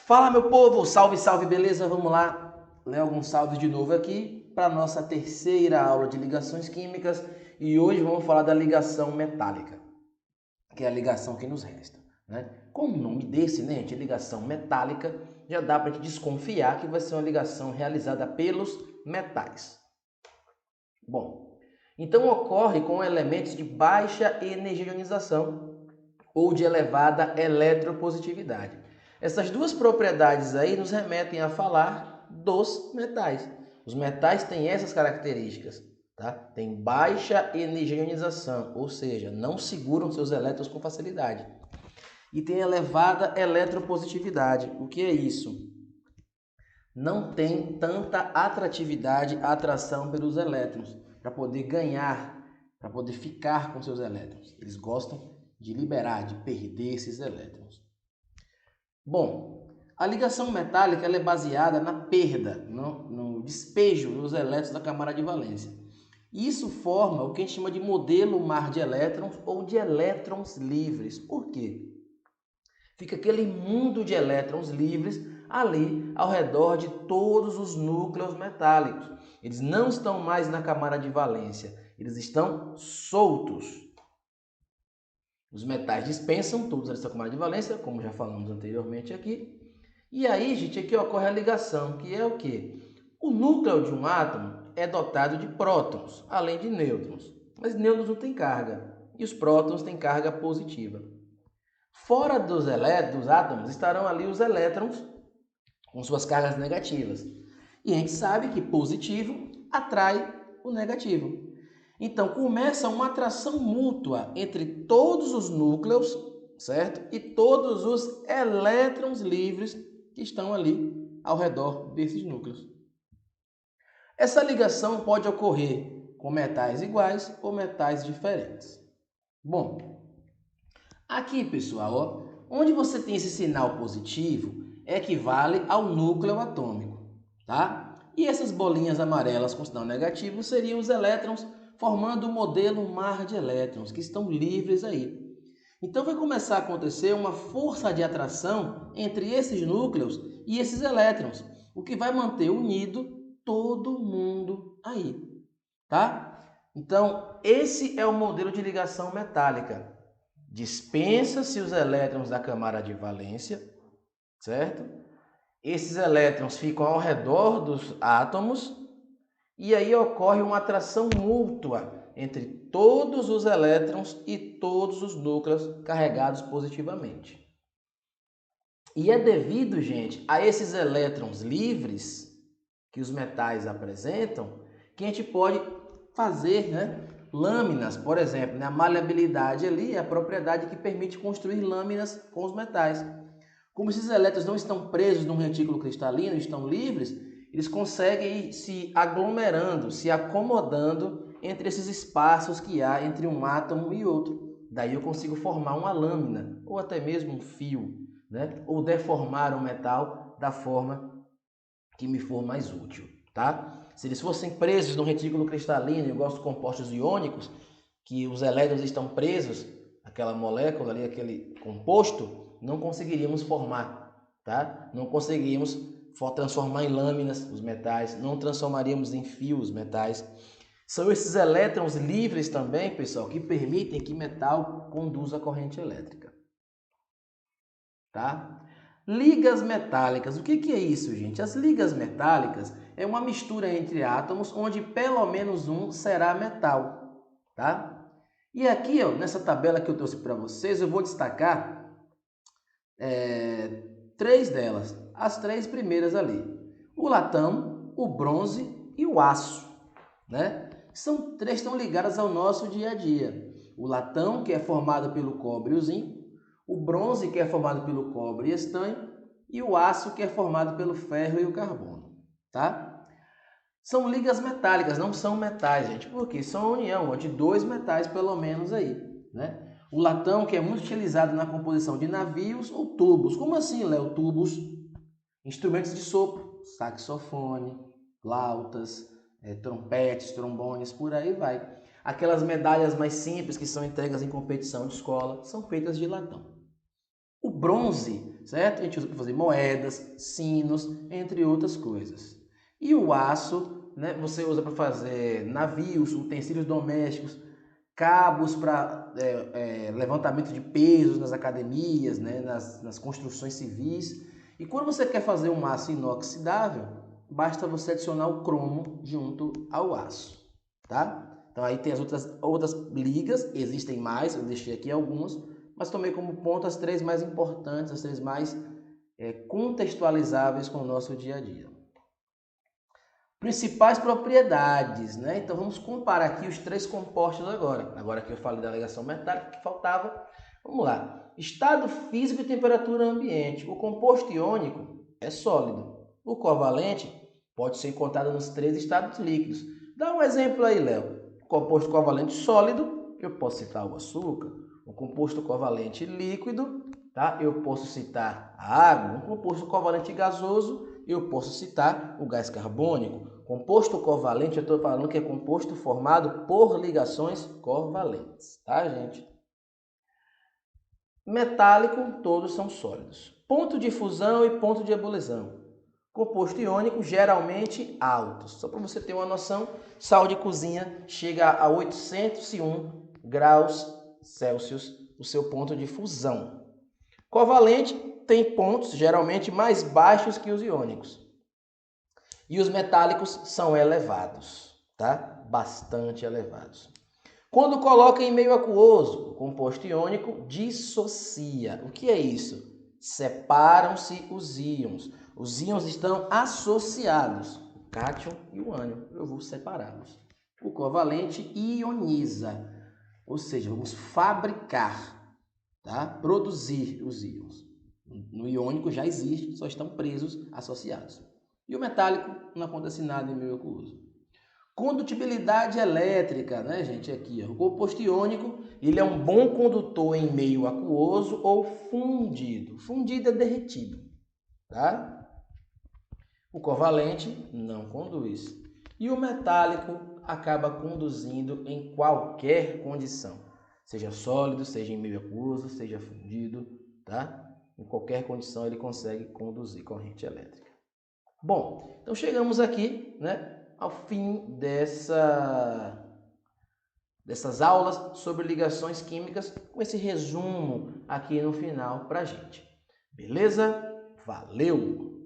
Fala, meu povo, salve, salve, beleza? Vamos lá, ler alguns salves de novo aqui para a nossa terceira aula de ligações químicas e hoje vamos falar da ligação metálica, que é a ligação que nos resta, né? Com o nome desse, né, gente, ligação metálica, já dá para a gente desconfiar que vai ser uma ligação realizada pelos metais. Bom, então ocorre com elementos de baixa energia de ionização ou de elevada eletropositividade. Essas duas propriedades aí nos remetem a falar dos metais. Os metais têm essas características, tá? Tem baixa energia de ionização, ou seja, não seguram seus elétrons com facilidade. E tem elevada eletropositividade. O que é isso? Não tem tanta atratividade, atração pelos elétrons, para poder ganhar, para poder ficar com seus elétrons. Eles gostam de liberar, de perder esses elétrons. Bom, a ligação metálica ela é baseada na perda, no despejo dos elétrons da camada de valência. Isso forma o que a gente chama de modelo mar de elétrons ou de elétrons livres. Por quê? Fica aquele mundo de elétrons livres ali ao redor de todos os núcleos metálicos. Eles não estão mais na camada de valência, eles estão soltos. Os metais dispensam todos essa camada de valência, como já falamos anteriormente aqui. E aí, gente, aqui ocorre a ligação, que é o quê? O núcleo de um átomo é dotado de prótons, além de nêutrons. Mas nêutrons não têm carga, e os prótons têm carga positiva. Fora dos átomos estarão ali os elétrons com suas cargas negativas. E a gente sabe que positivo atrai o negativo. Então, começa uma atração mútua entre todos os núcleos, certo? E todos os elétrons livres que estão ali ao redor desses núcleos. Essa ligação pode ocorrer com metais iguais ou metais diferentes. Bom, aqui, pessoal, ó, onde você tem esse sinal positivo, equivale ao núcleo atômico, tá? E essas bolinhas amarelas com sinal negativo seriam os elétrons formando o modelo mar de elétrons, que estão livres aí. Então vai começar a acontecer uma força de atração entre esses núcleos e esses elétrons, o que vai manter unido todo mundo aí, tá? Então, esse é o modelo de ligação metálica. Dispensa-se os elétrons da camada de valência, certo? Esses elétrons ficam ao redor dos átomos e aí ocorre uma atração mútua entre todos os elétrons e todos os núcleos carregados positivamente. E é devido, gente, a esses elétrons livres que os metais apresentam que a gente pode fazer, lâminas, por exemplo. A maleabilidade ali é a propriedade que permite construir lâminas com os metais. Como esses elétrons não estão presos num retículo cristalino, estão livres, eles conseguem ir se aglomerando, se acomodando entre esses espaços que há entre um átomo e outro. Daí eu consigo formar uma lâmina, ou até mesmo um fio, ou deformar o metal da forma que me for mais útil, tá? Se eles fossem presos num retículo cristalino, igual os compostos iônicos, que os elétrons estão presos, aquela molécula ali, aquele composto, não conseguiríamos formar, tá? Não conseguiríamos transformar em lâminas os metais, não transformaríamos em fios os metais. São esses elétrons livres também, pessoal, que permitem que metal conduza a corrente elétrica, tá? Ligas metálicas. O que é isso, gente? As ligas metálicas é uma mistura entre átomos onde pelo menos um será metal, tá? E aqui, ó, nessa tabela que eu trouxe para vocês, eu vou destacar três delas, as três primeiras ali. O latão, o bronze e o aço, né? São três estão ligadas ao nosso dia a dia. O latão, que é formado pelo cobre e o zinco, o bronze, que é formado pelo cobre e estanho, e o aço, que é formado pelo ferro e o carbono, tá? São ligas metálicas, não são metais, gente, porque são a união de dois metais pelo menos aí, né? O latão, que é muito utilizado na composição de navios ou tubos. Como assim, Léo? Tubos, instrumentos de sopro, saxofone, flautas, trompetes, trombones, por aí vai. Aquelas medalhas mais simples que são entregues em competição de escola são feitas de latão. O bronze certo? A gente usa para fazer moedas, sinos, entre outras coisas. E o aço, né, você usa para fazer navios, utensílios domésticos, cabos para levantamento de pesos nas academias, né, nas construções civis. E quando você quer fazer um aço inoxidável, basta você adicionar o cromo junto ao aço, tá? Então aí tem as outras ligas, existem mais, eu deixei aqui algumas, mas tomei como ponto as 3 mais importantes, as 3 mais contextualizáveis com o nosso dia a dia. Principais propriedades, né? Então vamos comparar aqui os 3 compostos agora. Agora que eu falei da ligação metálica, que faltava. Vamos lá. Estado físico e temperatura ambiente. O composto iônico é sólido. O covalente pode ser encontrado nos 3 estados líquidos. Dá um exemplo aí, Léo. O composto covalente sólido, eu posso citar o açúcar. O composto covalente líquido, tá? Eu posso citar a água. O composto covalente gasoso, eu posso citar o gás carbônico. Composto covalente, eu estou falando que é composto formado por ligações covalentes, tá, gente? Metálico, todos são sólidos. Ponto de fusão e ponto de ebulição. Composto iônico, geralmente altos. Só para você ter uma noção, sal de cozinha chega a 801 graus Celsius, o seu ponto de fusão. Covalente tem pontos geralmente mais baixos que os iônicos. E os metálicos são elevados, tá? Bastante elevados. Quando coloca em meio aquoso, o composto iônico dissocia. O que é isso? Separam-se os íons. Os íons estão associados, o cátion e o ânion. Eu vou separá-los. O covalente ioniza, ou seja, vamos fabricar, tá? Produzir os íons. No iônico já existe, só estão presos, associados. E o metálico não acontece nada em meio aquoso. Condutibilidade elétrica, né, gente? Aqui, ó. O composto iônico, ele é um bom condutor em meio aquoso ou fundido. Fundido é derretido, tá? O covalente não conduz. E o metálico acaba conduzindo em qualquer condição. Seja sólido, seja em meio aquoso, seja fundido, tá? Em qualquer condição ele consegue conduzir corrente elétrica. Bom, então chegamos aqui, né, ao fim dessas aulas sobre ligações químicas, com esse resumo aqui no final para a gente. Beleza? Valeu!